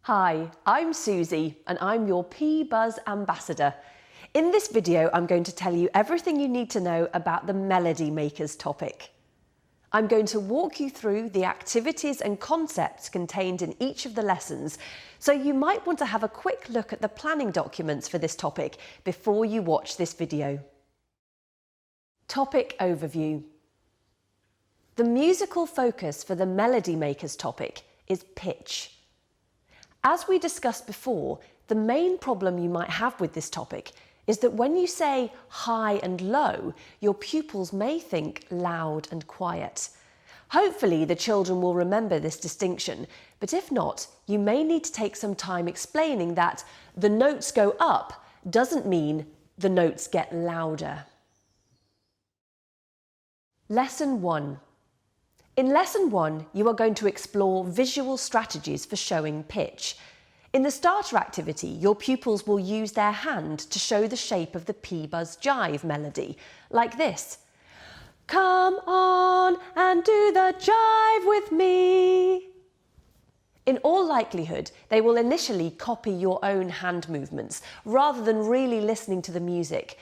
Hi, I'm Susie and I'm your pBuzz ambassador. In this video, I'm going to tell you everything you need to know about the Melody Makers topic. I'm going to walk you through the activities and concepts contained in each of the lessons, so you might want to have a quick look at the planning documents for this topic before you watch this video. Topic overview. The musical focus for the Melody Makers topic is pitch. As we discussed before, the main problem you might have with this topic is that when you say high and low, your pupils may think loud and quiet. Hopefully the children will remember this distinction, but if not, you may need to take some time explaining that the notes go up doesn't mean the notes get louder. Lesson 1. In Lesson 1, you are going to explore visual strategies for showing pitch. In the starter activity, your pupils will use their hand to show the shape of the pBuzz jive melody, like this. Come on and do the jive with me. In all likelihood, they will initially copy your own hand movements rather than really listening to the music.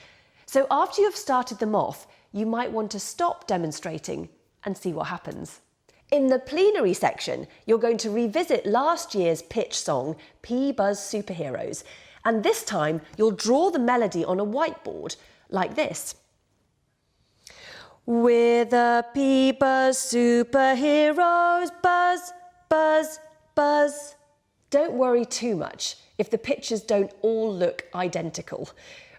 So after you have started them off, you might want to stop demonstrating and see what happens. In the plenary section, you're going to revisit last year's pitch song, pBuzz Superheroes, and this time you'll draw the melody on a whiteboard, like this. We're the pBuzz Superheroes, buzz, buzz, buzz. Don't worry too much if the pictures don't all look identical.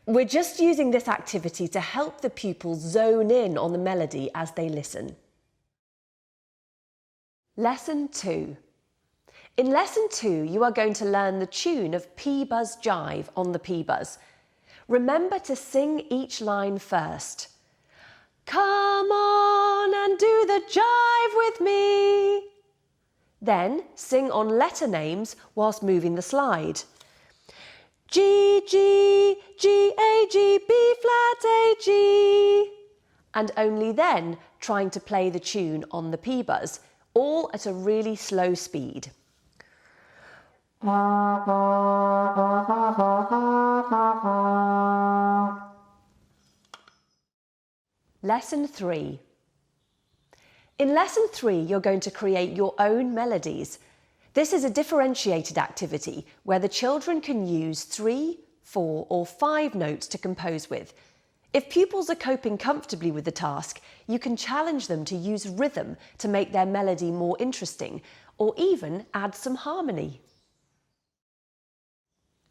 We're just using this activity to help the pupils zone in on the melody as they listen. Lesson 2. In Lesson 2, you are going to learn the tune of pBuzz Jive on the pBuzz. Remember to sing each line first. Come on and do the jive with me. Then sing on letter names whilst moving the slide. G, G, G, A, G, B flat, A, G. And only then trying to play the tune on the pBuzz, all at a really slow speed. Lesson 3. In Lesson 3, you're going to create your own melodies. This is a differentiated activity where the children can use 3, 4 or 5 notes to compose with. If pupils are coping comfortably with the task, you can challenge them to use rhythm to make their melody more interesting, or even add some harmony.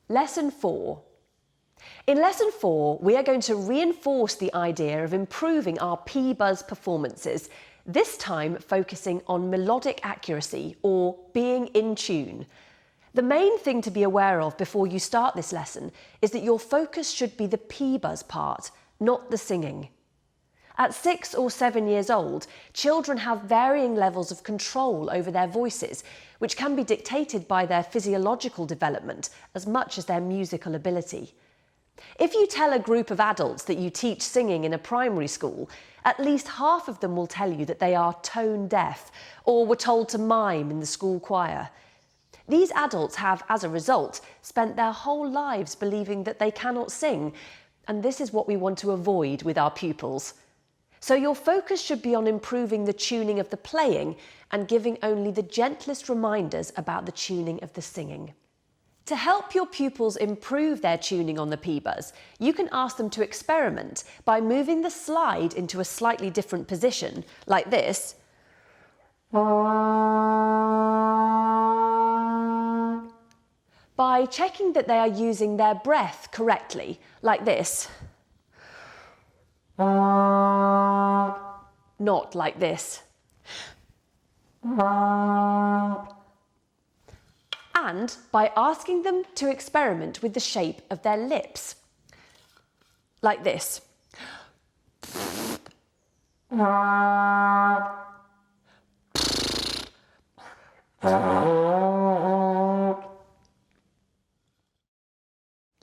Lesson 4. In Lesson 4, we are going to reinforce the idea of improving our pBuzz performances, this time focusing on melodic accuracy or being in tune. The main thing to be aware of before you start this lesson is that your focus should be the pBuzz part, not the singing. At 6 or 7 years old, children have varying levels of control over their voices, which can be dictated by their physiological development as much as their musical ability. If you tell a group of adults that you teach singing in a primary school, at least half of them will tell you that they are tone deaf or were told to mime in the school choir. These adults have, as a result, spent their whole lives believing that they cannot sing, and this is what we want to avoid with our pupils. So your focus should be on improving the tuning of the playing and giving only the gentlest reminders about the tuning of the singing. To help your pupils improve their tuning on the pBuzz, you can ask them to experiment by moving the slide into a slightly different position, like this. By checking that they are using their breath correctly, like this. Not like this. And by asking them to experiment with the shape of their lips, like this.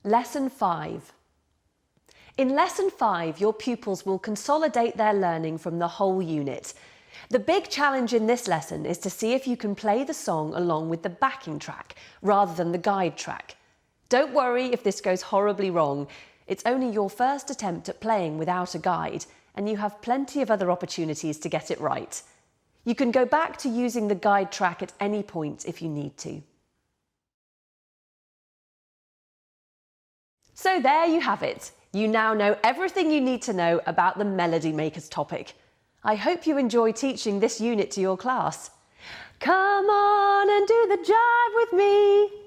Lesson 5. In Lesson 5, your pupils will consolidate their learning from the whole unit. The big challenge in this lesson is to see if you can play the song along with the backing track rather than the guide track. Don't worry if this goes horribly wrong. It's only your first attempt at playing without a guide, and you have plenty of other opportunities to get it right. You can go back to using the guide track at any point if you need to. So there you have it. You now know everything you need to know about the Melody Makers topic. I hope you enjoy teaching this unit to your class. Come on and do the jive with me.